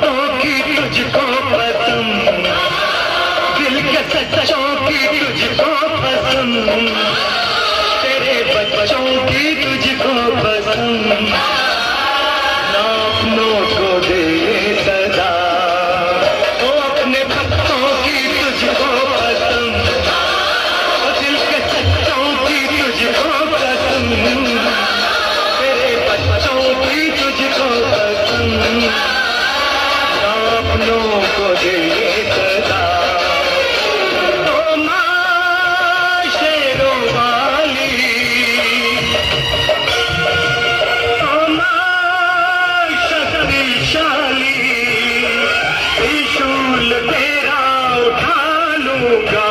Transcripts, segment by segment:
होगी तुझको पसंद, दिल के सच्चों की तुझको पसंद, तेरे बच्चों की तुझको पसंद, ना अपनों को दे सदा, ओ अपने भक्तों की तुझको पसंद, दिल के सच्चों की तुझको पसंद, तेरे बच्चों की तुझको पसंद, ना अपनों को दे सदा। ओ माँ शेरों वाली, ओ माँ शक्तिशाली, त्रिशूल तेरा उठा लूंगा,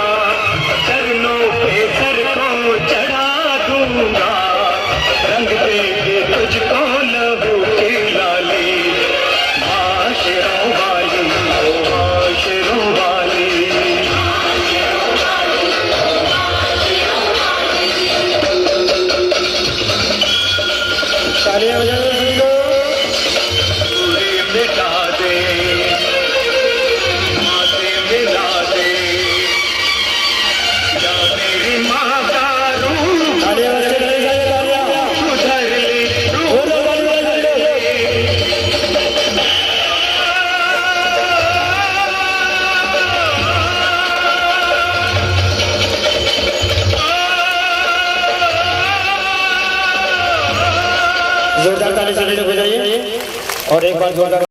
चरणों पे सर को चढ़ा दूंगा, रंग दे के तुझको लहू की लाली, माँ शेरों वाली, ओ माँ शेरों वाली। तालियां बजाओ, पूरी मिटा दे, माथे मिला दे, या मेरी माँ का रूप सुधर ले, जोरदार ताली से बजाइए और एक बार जोरदार